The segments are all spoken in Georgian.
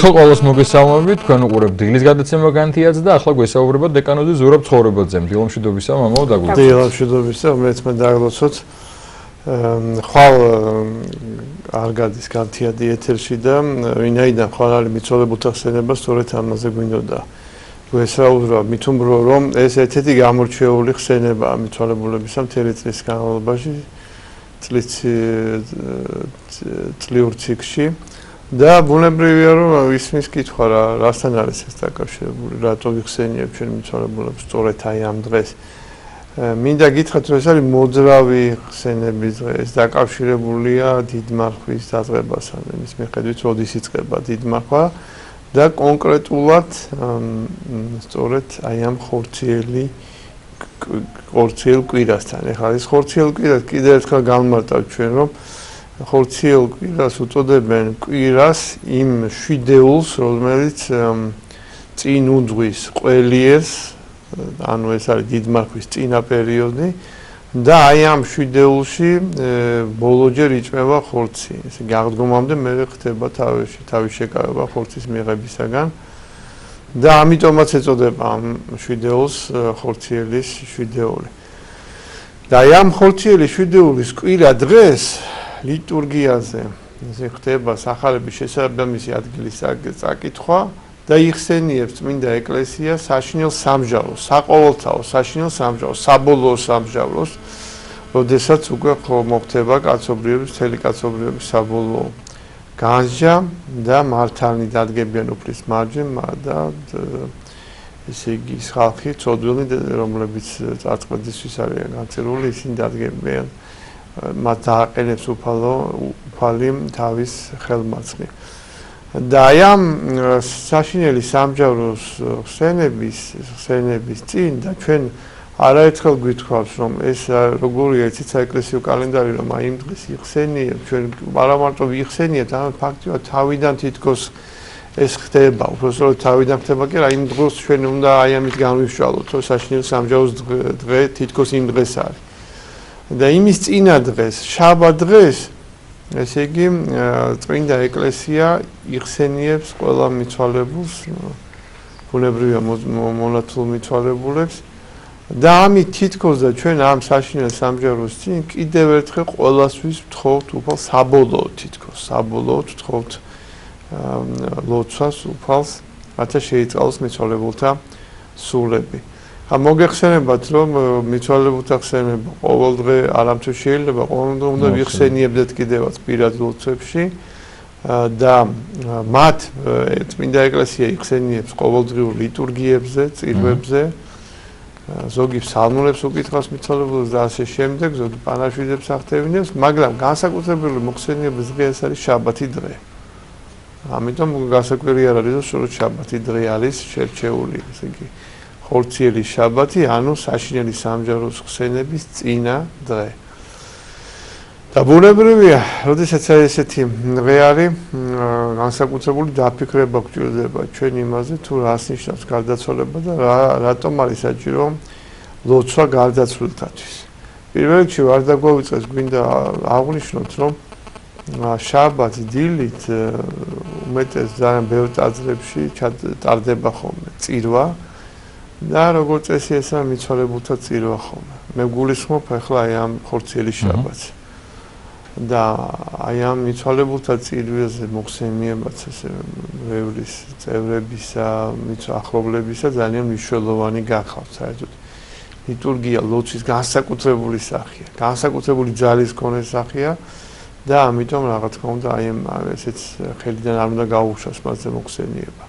მოგესალმებით ყველას მოგესალმებით თქვენ უყურებთ დილის გადაცემა განთიადს და ახლა გვესაუბრებათ დეკანოზი ზურაბ ცხოვრებაძე დილომშვიდობისა მამაო დაგვიწევთ დილომშვიდობისა მეც მე დაგლოცოთ ხვალ არ გადის განთიადი ეთერში და ვინაიდან ხვალ არის მიცოლებულთა ხსენება სწორედ ამაზე გვინდოდა გვესაუბრა მithumbro რომ ეს ერთ-ერთი გამორჩეული ხსენებაა მიცოლებულებისა მთელი წლის განმავლობაში წლიურ ციკლში და ბუნებრივია რომ ისმის კითხვა რასთან არის ეს დაკავშირებული რატო ვიხსენიებ ჩვენ მიცოლებულებს სწორედ აი ამ დღეს მინდა გითხრათ რომ ეს არის მოძრავი ხსენების დღე ეს დაკავშირებულია დიდმარხვის დაწყებასთან იმის მიხედვით როდის იწყება დიდმარხვა და კონკრეტულად სწორედ აი ამ ხორციელ კვირასთან ეხლა ეს ხორციელ კვირას კიდევ ერთხელ გამმარტავ ჩვენ რომ ხორციელ კვირას უწოდებენ კვირას იმ შვიდეულს რომელიც წინ უძღვის ყველიერს ანუ ეს არის დიდმარხვის წინა პერიოდი და აი ამ შვიდეულში ბოლოჯერ იჭმება ხორცი ესე გაღდგომამდე მე ხდება თავის შეკავება ხორცის მიღებისაგან და ამიტომაც ეწოდება ამ შვიდეულს ხორციელის შვიდეული და აი ამ ხორციელი შვიდეულის კვირა დღეს ლიტურგიაზე ესე ხდება სახარების შესაბამისი ადგილის წაკითხვა და იხსენიებს წმინდა ეკლესია საშინელ სამჟავროს, საყოველთაო საშინელ სამჟავროს, საბოლოო სამჟავროს, როდესაც უკვე მოხდება კაცობრიობის, მთელი კაცობრიობის საბოლოო განსჯა და მართალნი დადგებიან უფლის მარჯვენ და ესე იგი ის ხალხი წოდვილი რომლებიც წარწყლედისთვის არიან განცერული ისინი დადგებიან მათ დააყენებს უფალი თავის ხელმარცხნი და აი ამ საშინელი სამჟავროს ხსენების წინ და ჩვენ არაერთხელ გვითხოვს რომ ეს როგორია იცით საეკლესიო კალენდარი რომ აი იმ დღეს იხსენიებ ჩვენ არა მარტო ვიხსენიებთ ამ ფაქტიურად თავიდან თითქოს ეს ხდება უბრალოდ თავიდან ხდება კი რა იმ დროს ჩვენ უნდა აი ამის განვიშვალოთ რომ საშინელი სამჟავოს დღე თითქოს იმ დღეს არის და იმის წინა დღეს შაბათ დღეს ესე იგი წმინდა ეკლესია იხსენიებს ყველა მიცვალებულს ბუნებრივია მონათულ მიცვალებულებს და ამით თითქოს და ჩვენ ამ საშინელ სამჟაროს წინ კიდევ ერთხელ ყველასთვის ვთხოვთ უფალს საბოლოოდ თითქოს საბოლოოდ ვთხოვთ ლოცვას უფალს რათა შეიწყალოს მიცვალებულთა სულები მოგეხსენებათ რომ მიცვალებულთა ხსენება ყოველ დღე არამთუ შეიძლება ყოველდღე უნდა ვიხსენიებდეთ კიდევაც პირად ლოცვებში და მათ წმინდა ეკლესია იხსენიებს ყოველდღიურ ლიტურგიებზე, წირვებზე ზოგი ფსალმუნებს უკითხავს მიცვალებულს და ასე შემდეგ, ზოგი პანაშვიდებს ახდენებს, მაგრამ განსაკუთრებული მოხსენიების დღე ეს არის შაბათი დღე. ამიტომ განსაკვირი არ არის, რომ სწორედ შაბათი დღე არის შერჩეული, ესე იგი ხორციელი შაბათი, ანუ საშინელი სამჟაროს ხსენების წინა დღე. და ბუნებრივია, როდესაც ესეთი დღე არის, განსაკუთრებული დაფიქრება გვჭირდება ჩვენ იმაზე, თუ რას ნიშნავს გარდაცვალება და რატომ არის საჭირო ლოცვა გარდაცვლილთათვის. პირველ რიგში ვარ დაგვავიწყეს გვინდა აღვნიშნოთ, რომ შაბათი დილით უმეტეს ძალიან ბევრ ტაძრებში ტარდება ხოლმე წირვა და როგორც წესი ესაა მიცვალებულთა წირვა ხოლმე. მე გულისხმობ ახლა აი ამ ხორციელი შაბათს. და აი ამ მიცვალებულთა წირვაზე მოხსენიებაც ესე ბევრის წევრებისა, ახლობლებისა ძალიან მნიშვნელოვანი გახავთ საერთოდ. ლიტურგია ლოცვის განსაკუთრებული სახეა, განსაკუთრებული ძალის მქონე სახეა და ამიტომ რა თქმა უნდა აი ესეც ხელიდან არ უნდა გაუშვას მასზე მოხსენიება.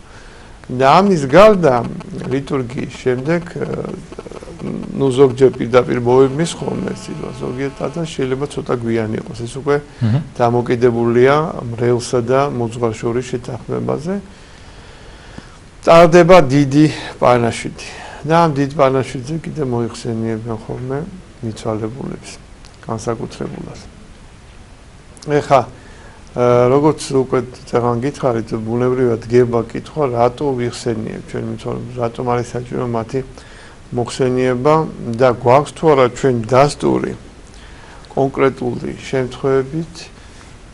და ამის გარდა ლიტურგიის შემდეგ ну ზოგჯერ პირდაპირ მოვიმის ხოლმე სიტყვა ზოგიერთ ადას შეიძლება ცოტა გვიანი იყოს ეს უკვე დამოკიდებულია მრევლსა და მოძღვარ შორის შეთანხმებაზე წარდება დიდი პანაშვიდი და ამ დიდ პანაშვიდზე კიდე მოიხსენიებენ ხოლმე მიცვალებულებს განსაკუთრებულად ეხა როგორც უკვე წეგან გითხარით ბუნებრივად დგება კითხვა რატო ვიხსენიებ ჩვენ მიცვალებულებს რატომ არის საჭირო მათი მოხსენიება და გვაქვს თუ არა ჩვენ დასტური კონკრეტული შემთხვევებით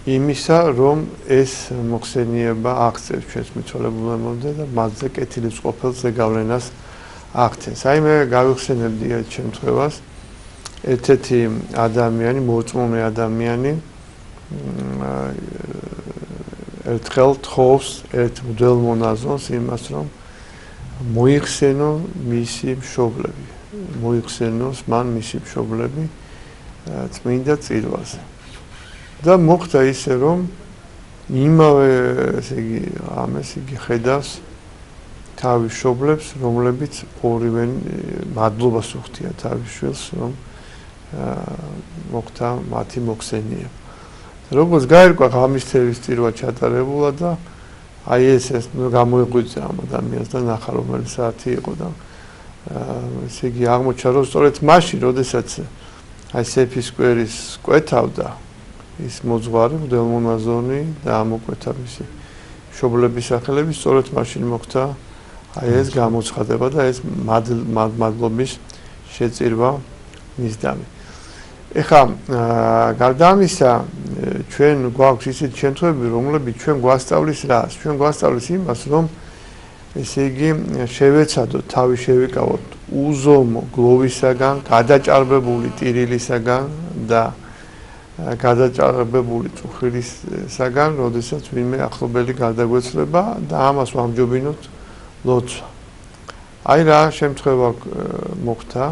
იმისა, რომ ეს მოხსენიება აღწევს ჩვენს მიცვალებულებამდე და მასზე კეთილის ყოფილზე გავლენას აღწევს. აი მე გავიხსენებდი ერთ შემთხვევას, ერთ-ერთი ადამიანი, მოწმუნე ადამიანი ერთხელ თხოვს ერთ მღვდელ მონაზონს იმას, რომ მოიხსენო მისი მშობლები, მოიხსენოს მან მისი მშობლები წმინდა წირვაზე. და მოხდა ისე, რომ იმავე, ესე იგი, ამას იგი ხედავს თავის მშობლებს, რომლებიც ორივე მადლობას უხდიან თავის შვილს, რომ მოხდა მათი მოხსენიება. როგორც გაირკვა ღამისთელის წირვა ჩატარებულა და აი ეს გამოიღვიძა ამ ადამიანს და ნახა რომელი საათი იყო და ესე იგი აღმოჩნდა რომ სწორედ მაშინ, როდესაც აი სეფის კვერის კვეთავდა ის მოძღვარი მღვდელმონაზონი და ამოკვეთა მისი მშობლების სახელები, სწორედ მაშინ მოხდა აი ეს გამოცხადება და ეს მადლობის შეწირვა მისდამი. ეხლა გარდა ამისა ჩვენ გვაქვს ისეთი შემთხვევები, რომლებიც ჩვენ გვასწავლის რას? ჩვენ გვასწავლის იმას, რომ ესე იგი შევეცადოთ, თავი შევიკავოთ უზომო გლოვისაგან, გადაჭარბებული ტირილისაგან და გადაჭარბებული წუხილისაგან, როდესაც ვინმე ახლობელი გარდაგვეცლება და ამას ვამჯობინოთ ლოცვა. აი რა შემთხვევა მოხდა,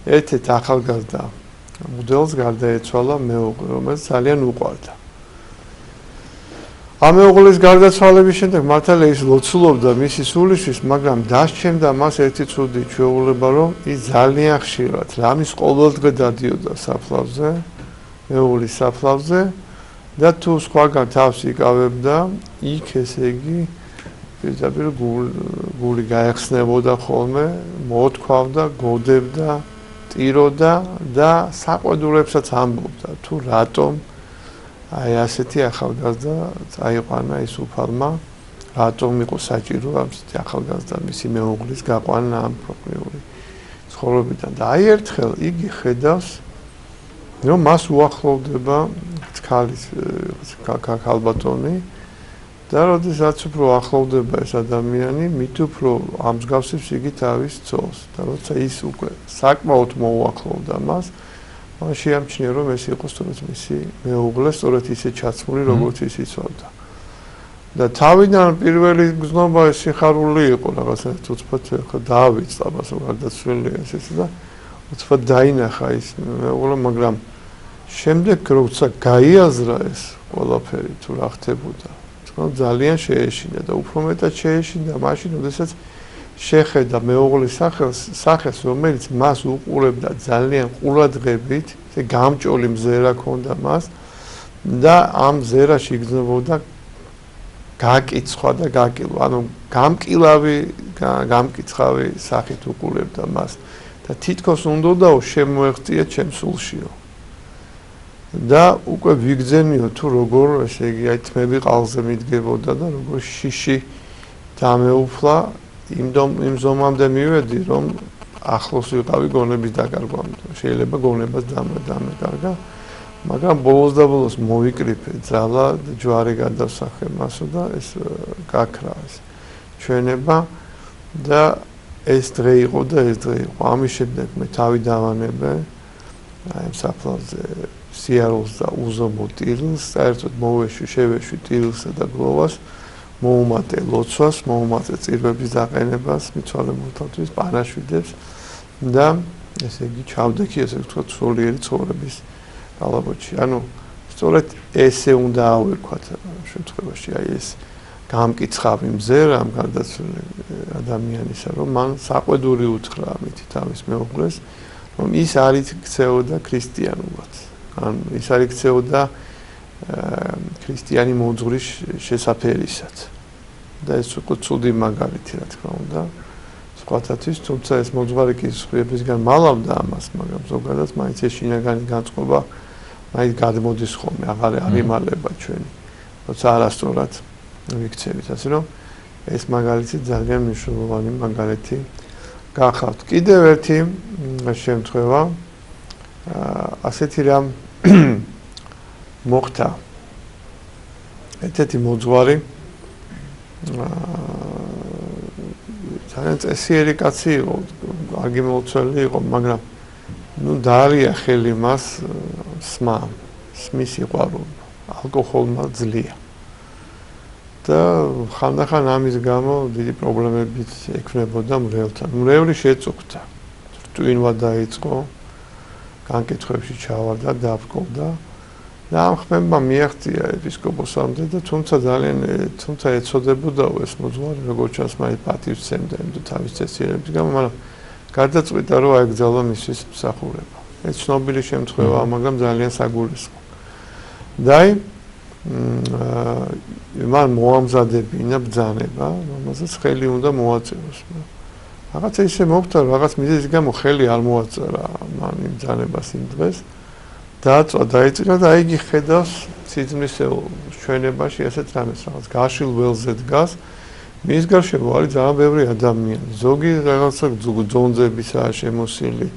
ერთ-ერთ ახალგაზრდა მღვდელს გარდაეცვალა მეუღლე, რომელიც ძალიან უყვარდა. ამ მეუღლის გარდაცვალების შემდეგ მართალია ის ლოცულობდა მისი სულისთვის, მაგრამ დასჩენდა მას ერთი ცუდი ჩვეულება, რომ ის ძალიან ხშირად რამის ყოველდღე დადიოდა საფლავზე, მეუღლის საფლავზე და თუ სხვაგან თავს იკავებდა, იქ ესე იგი პირდაპირ გული გაეხსნებოდა ხოლმე, მოთქვავდა, გოდებდა, ტიროდა და საყვედურებსაც ამბობდა, თუ რატომ აი ასეთი ახალგაზრდა წაიყვანა ის უფალმა, რატომ იყო საჭირო ასეთი ახალგაზრდა მისი მეუღლის გაყვანა ამ პროფესიული ცხოვრებიდან. და აი ერთხელ იგი ხედავს, რომ მას უახლოვდება ქალბატონი და როდესაც უფრო ახლოვდება ეს ადამიანი, მით უფრო ამსგავსებს იგი თავის ცოლს და როცა ის უკვე საკმაოდ მოუახლოვდა მას, მან შეამჩნია, რომ ეს იყო სწორედ მისი მეუღლე, სწორედ ისე ჩაცმული, როგორც ის იცოდა. და თავიდან პირველი გზნობა ეს სიხარული იყო, რაღაცა უცბად ხა დაავიწყდა მას, გარდაცვლილია ესეც და უცბად დაინახა ის მეუღლე, მაგრამ შემდეგ როცა გაიაზრა ეს ყველაფერი თუ რა ხდებოდა, ძალიან შეეშინა და უფრო მეტად შეეშინა მაშინ, როდესაც შეხედა მეუღლის სახელს, რომელიც მას უყურებდა ძალიან ყურადღებით, გამჭოლი მზერა ჰქონდა მას და ამ მზერაში იგრძნობოდა გაკიცხვა და გაკილვა, ანუ გამკითხავი სახით უყურებდა მას და თითქოს უნდაო შემოეღწია ჩემ სულშიო. და უკვე ვიგძენიო თუ როგორ ესე იგი აი თმები ყალზე მიდგებოდა და როგორ შიში დამეუფლა იმ ზომამდე მივედი, რომ ახლოს ვიყავი გონების დაკარგვამდე. შეიძლება გონებას დამეკარგა, მაგრამ ბოლოს და ბოლოს მოვიკრიფე ძალა და ჯვარი გადავსახე მასო და ეს გაქრა ეს ჩვენება და ეს დღე იყო და ეს დღე იყო. ამის შემდეგ მე თავი დავანებე აი საფლავზე სიარულს და უზომო ტირილს, საერთოდ შევეშვი ტირილსა და გლოვას, მოუმატე ლოცვას, მოუმატე წირვების დაყენებას, მიცვალებულთათვის პანაშვიდებს და ესე იგი ჩავდექი, ესე ვთქვათ, სულიერი ცხოვრების კალაპოტში. ანუ სწორედ ესე უნდა ავირქვათ ამ შემთხვევაში, აი ეს გამკიცხავი მზერა ამ გარდაცვლილ ადამიანისა, რომ მან საყვედური უთხრა ამით თავის მეუღლეს, რომ ის არ იქცეოდა ქრისტიანულად. ან ის არ იქცეოდა ქრისტიანი მოძღვრის შესაფერისად. და ეს უკვე ცუდი მაგალითი, რა თქმა უნდა, სხვათათვის, თუმცა ეს მოძღვარი კი სხვებისგან მალავდა ამას, მაგრამ ზოგადად მაინც ეს შინაგანი განწყობა მაინც გადმოდის ხოლმე, აღარ იმალება ჩვენი, როცა არასწორად ვიქცევით, ასე რომ ეს მაგალითი ძალიან მნიშვნელოვანი მაგალითი გახავთ. კიდევ ერთი შემთხვევა ასეთი რამ მოხდა ერთ-ერთი მოძღვარი ძალიან წესიერი კაცი იყო, კარგი მლოცველი იყო, მაგრამ დაარია ხელი მას სმის სიყვარული, ალკოჰოლმა ძლია. და ხანდახან ამის გამო დიდი პრობლემებით ექნებოდა მრევლთან. მრევლი შეწუხდა. რტვინვა დაიწყო, განკითხვებში ჩავარდა, დაბრკოლდა და ამ ხმებმა მიაღწია ეპისკოპოსამდე და თუმცა ეცოდებოდაო ეს მოძღვარი, როგორც ჩანს, მაინც პატივს სცემდა იმ თავის წესიერების გამო, მაგრამ გადაწყვიტა, რომ აეგზავნა მისთვის მსახურება. ეს ცნობილი შემთხვევაა, მაგრამ ძალიან საგულისხმო. და მან მოამზადებინა ბრძანება, რომელსაც ხელი უნდა მოაწეროს. რაღაცა ისე მოხდა, რაღაც მიზეზის გამო ხელი არ მოაწერა მან იმ ბრძანებას იმ დღეს. დაიწყო და იგი ხედავს სიძმისეულ ჩვენებაში ესეთ რამეს, რაღაც გაშილ ველზე დგას. მის გარშემო არის ძალიან ბევრი ადამიანი. ზოგი რაღაცა ძონძებისაა შემოსილი.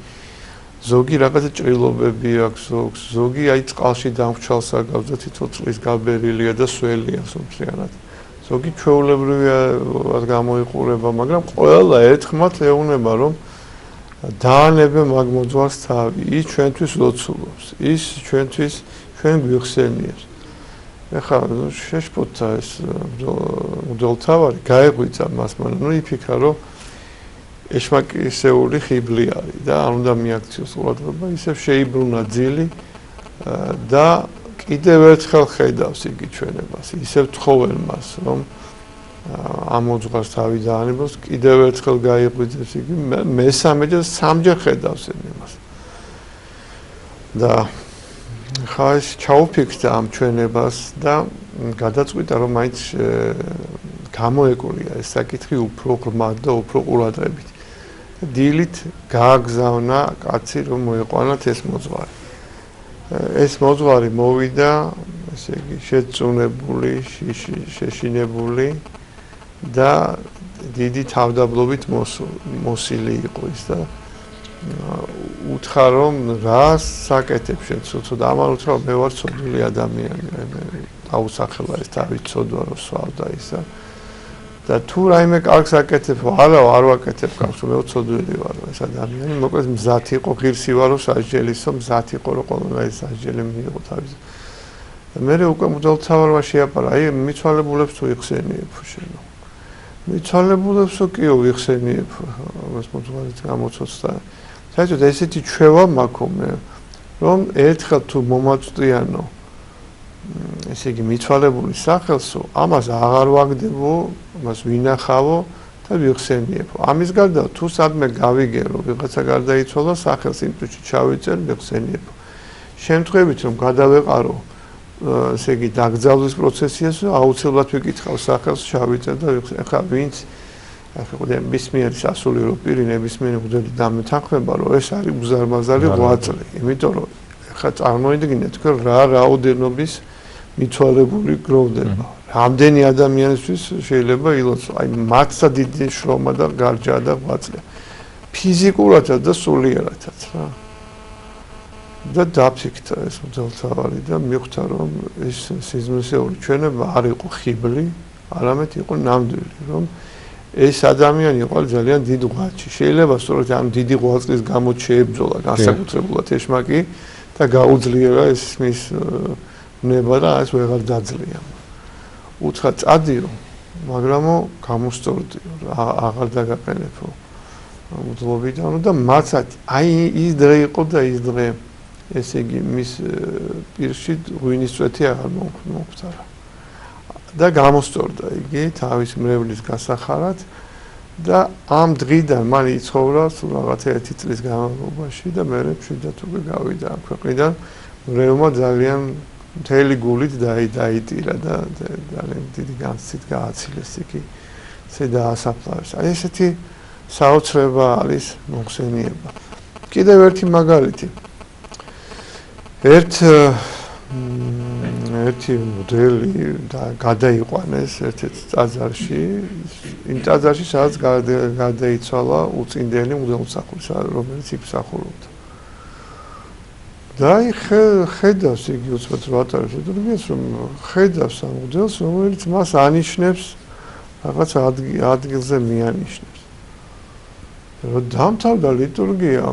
ზოგი რაღაცა ჭრილობები აქვს, ზოგი აი წყალში დამრჩალს აგავს და თითო წყლის გაბერილია და სველია სულწლიანად. ზოგი ჩვეულებრივია გამოიყურება, მაგრამ ყველა ერთხმათ ეუბნება, რომ დაანებე მაგ მოძღვარს თავი, ის ჩვენთვის ლოცულობს, ის ჩვენ გვიხსენიებს. ეხლა შეშფოთა ეს მღვდელთავარი, გაეღვიძა მას, მაგრამ იფიქრა, რომ ეშმაკისეული ხიბლი არის და არ უნდა მიაქციოს ყურადღება, ისევ შეიბრუნა ძილი და კიდევ ერთხელ ხედავს იგი ჩვენებას, ისევ თხოვენ მას, რომ ამ მოძღვარს თავი დაანებოს, კიდევ ერთხელ გაიღვიძებს იგი, მესამე და სამჯერ ხედავს იმას. და ხა ეს ჩაუფიქრდა ამ ჩვენებას და გადაწყვიტა, რომ მაინც გამოეკურია ეს საკითხი უფრო ღრმად და უფრო ყურადღებით. დილით გააგზავნა კაცი, რომ მოეყვანათ ეს მოძღვარი. ეს მოძღვარი მოვიდა, ესე იგი, შეწუნებული, შეშინებული და დიდი თავდაბლობით მოსილი იყო ის და უთხრა, რომ რა საკეთებ შენ ცოტა, ამან უთხრა, მე ვარ ცოდვილი ადამიანი, მე დაუსახელა ეს თავი ცოდვა რომ სვავდა ისა. და თუ რაიმე კარგს აკეთებ, არა, არ ვაკეთებ კარგს, მე უცოდვილი ვარ ეს ადამიანი, მოკლედ მზად იყო, ღირსი ვარო სასჯელისო, მზად იყო, რომ ყველანაირი სასჯელი მიიღო თავის. მე უკვე მღვდელმთავარმა შეაპარა, აი მიცვალებულებს თუ იხსენიებ შენო. მიცვალებულებსო კიო ვიხსენიებ, ეს მოძღვარიც გამოცოცხლდა. საერთოდ ესეთი ჩვევა მაქვს მე, რომ ერთხელ თუ მომაწვდიანო ესე იგი მიცვალებული სახელსო, ამას აღარ ვაგდებო, ამას ვინახავო და ვიხსენიებო. ამის გარდა თუ სადმე გავიგე, რომ ვიღაცა გარდაიცვალა, სახელს იმ წუთში ჩავიწერ, ვიხსენიებო. შემთხვევით რომ გადავეყარო, ესე იგი დაკრძალვის პროცესიასო, აუცილებლად ვიკითხავ სახელს, ჩავიწერ და ვიხსენიებ. ახლა ვინც ახლა ნებისმიერი სასულიერო პირი, ნებისმიერი მღვდელი დამეთანხმება, რომ ეს არის უზარმაზარი 8 წელი, იმიტომ რომ ახლა წარმოიდგინეთ თქვენ რა რაოდენობის მიცვალებული გროვდება. რამდენი ადამიანისთვის შეიძლება ილოცო, აი მათსა დიდი შრომა და გარჯა და ღვაწლია. ფიზიკურადაც და სულიერადაც რა. და დაფიქრდა ეს მღვდელმთავარი და მიხვდა, რომ ეს სიზმრისეული ჩვენება არ იყო ხიბლი, არამედ იყო ნამდვილი, რომ ეს ადამიანი იყო ძალიან დიდ ღვაწლში. შეიძლება სწორედ ამ დიდი ღვაწლის გამო შეებრძოლა განსაკუთრებულად ეშმაკი და გაუძლიერა ეს მის ნება და ეს ვეღარ დაძლია. უთხრა წადიო, მაგრამო გამოსწორდიო, აღარ დაგაყენებო მღვდლობიდან და მაცად აი ის დღე იყო და ის დღე ესე იგი მის პირში ღვინის წვეთი აღარ მომხდარა. და გამოსწორდა იგი თავის მრევლის გასახარად და ამ დღიდან მან იცხოვრა სულ რაღაც 1 წლის განმავლობაში და მე მშვიდად უკვე გავიდა ამ ქვეყნიდან. მრევლმა ძალიან მთელი გულით დაიტირა და ძალიან დიდი განცდით გააცილეს იგი ესე დაასაფლავეს. აი ესეთი საოცრება არის მოხსენიება. კიდევ ერთი მაგალითი. ერთი მოდელი გადაიყვანეს ერთ-ერთ ტაძარში, იმ ტაძარში სადაც გადაიცვალა უწინდელი მღვდელმსახური, რომელიც იქ მსახურობდა. და ხედავს იგი უცბად რო ატარებს ლიტურგიას, რომ ხედავს ამ მოდელს, რომელიც მას ანიშნებს რაღაც ადგილზე მიანიშნებს. რო დამთავრდა ლიტურგია,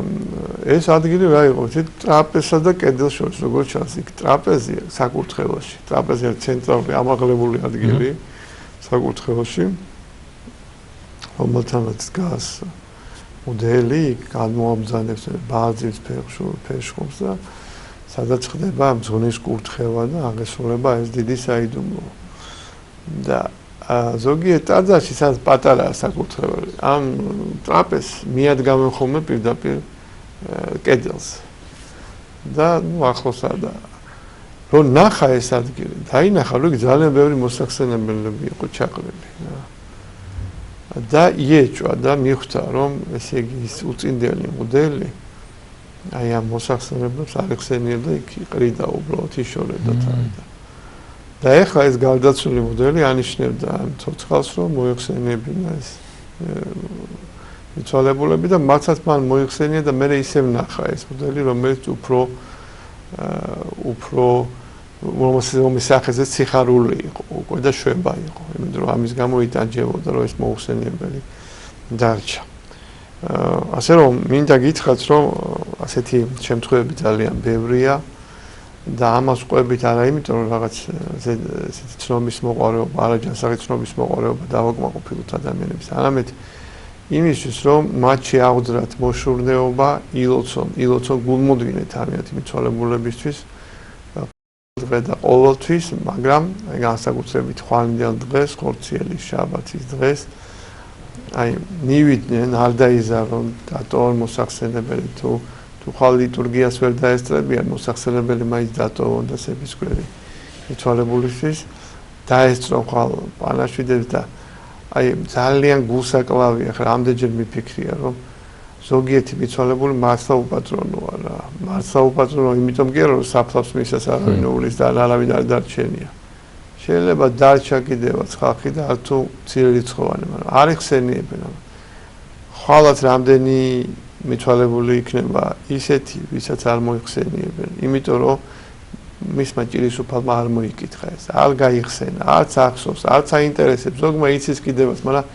ეს ადგილი რა იყო? ტრაპეზსა და კედელს შორის, როგორც ჩანს, იქ ტრაპეზია საკურთხეველში. ტრაპეზი არის ცენტრალური ამაღლებული ადგილი საკურთხეველში, რომელთანაც დგას მოდელი, გამოამბრძანებს ბარძიმს ფერშხობს და სადაც ხდება მძღვნის კურთხევა და აღესრულება ეს დიდი საიდუმლო. და ზოგიერთ ტაძარში სადაც პატარაა საკურთხეველი, ამ ტრაპეზს მიადგამენ ხოლმე პირდაპირ კედელს. და ახლოსაა და რო ნახა ეს ადგილი, დაინახა, რომ ძალიან ბევრი მოსახსენებლები იყო ჩაყრილი. და იეჭვა და მიხვდა, რომ ესე იგი ის უწინდელი მოდელი აი ამ მოსახსენებლებს არ ეხსენიებდა, იქ იყრიდა უბრალოდ იშორებდა თავიდან. და ეხლა ეს გარდაცვლილი მოდელი ანიშნებდა ამ ცოცხალს, რომ მოიხსენიებინა ეს მიცვალებულები და მათაც მან მოიხსენია და მე ისევ ნახა ეს მოდელი, რომელიც უფრო რომელის სახეზე სიხარული იყო უკვე და შვება იყო, იმიტომ რომ ამის გამო იტანჯებოდა, რომ ეს მოუხსენიებელი დარჩა. ასე რომ მინდა გითხრათ, რომ ასეთი შემთხვევები ძალიან ბევრია და ამას ყვებით არა იმიტომ, რომ რაღაც ესეთი ცნობის მოყვარეობა, არაჯანსაღი ცნობის მოყვარეობა დავაკმაყოფილოთ ადამიანებს, არამედ იმისთვის, რომ მათში აღძრათ მოშურნეობა, ილოცონ გულმოდგინეთ ამით მიცვალებულებისთვის დღე და ყოველთვის, მაგრამ განსაკუთრებით ხვალინდელ დღეს, ხორციელის შაბათის დღეს, აი მივიდნენ, არ დაიზარონ დატოვონ მოსახსენებელი თუ ხვალ ლიტურგიას ვერ დაესწრებიან მოსახსენებელი მაინც დატოვონ და სეფისკვერი მიცვალებულისთვის დაესწრონ ხვალ პანაშვიდებს და აი ძალიან გულსაკლავია, ხა რამდენჯერ მიფიქრია, რომ ზოგიერთი მიცვალებული მართლა უპატრონოა რა. მართლა უპატრონო, იმიტომ კი არა, რომ საფლავს მისას არავინ უვლის და არავინ არ დარჩენია. შეიძლება დარჩა კიდევაც ხალხი და თუ ცირერიცხოვანი, მაგრამ არ იხსენიებენ. ხვალაც რამდენი მიცვალებული იქნება ისეთი, ვისაც არ მოიხსენიებენ, იმიტომ რომ მისმა ჭირისუფალმა არ მოიკითხა ეს, არ გაიხსენა, არც ახსოვს, არც აინტერესებს, ზოგმა იცის კიდევაც, მაგრამ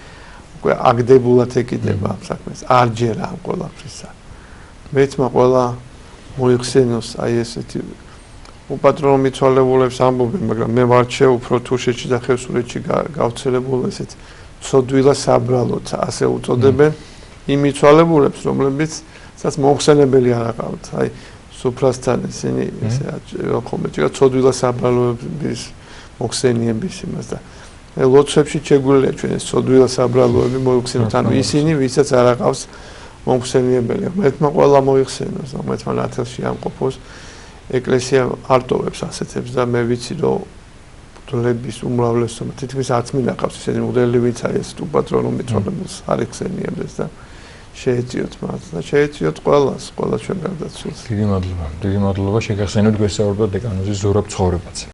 უკვე აგდებულად ეკიდება ამ საქმეს, არ ჯერა ამ ყველაფრისა. მეცმა ყველა მოიხსენოს აი ესეთი უპატრონო მიცვალებულებს ამბობენ, მაგრამ მე ვარჩე უფრო თუშეთში და ხევსურეთში გავცელებულ ესეთ ცოდვილა საბრალოც ასე უწოდებენ იმ მიცვალებულებს, რომლებიცაც მოხსენებელი არ აყავთ. აი სუფრასთან ისინი ესე ხომ ჭირა ცოდვილა საბრალოების მოხსენიების იმას და ლოცვებში შეგვიძლია ჩვენ ეს ცოდვილა საბრალოები მოიხსენოთ, ანუ ისინი, ვისაც არ აყავს მოხსენიებელი. მეთმა ყველა მოიხსენოს, მეთმა ნათელში ამყოფოს. ეკლესია არ ტოვებს ასეთებს და მე ვიცი, რომ მღვდლების უმრავლესობა თითქმის არც მინახავს ისეთი მღვდელი, ვინც არის ეს უპატრონო მიცვალებულს არ ეხსენიებდეს და შეეწიოთ მათ და შეეწიოთ ყველას, ყველა ჩვენ გარდაცვლილს. დიდი მადლობა შეგახსენებთ, გვესაუბრებთ დეკანოზის ზურაბ ცხოვრებაზე.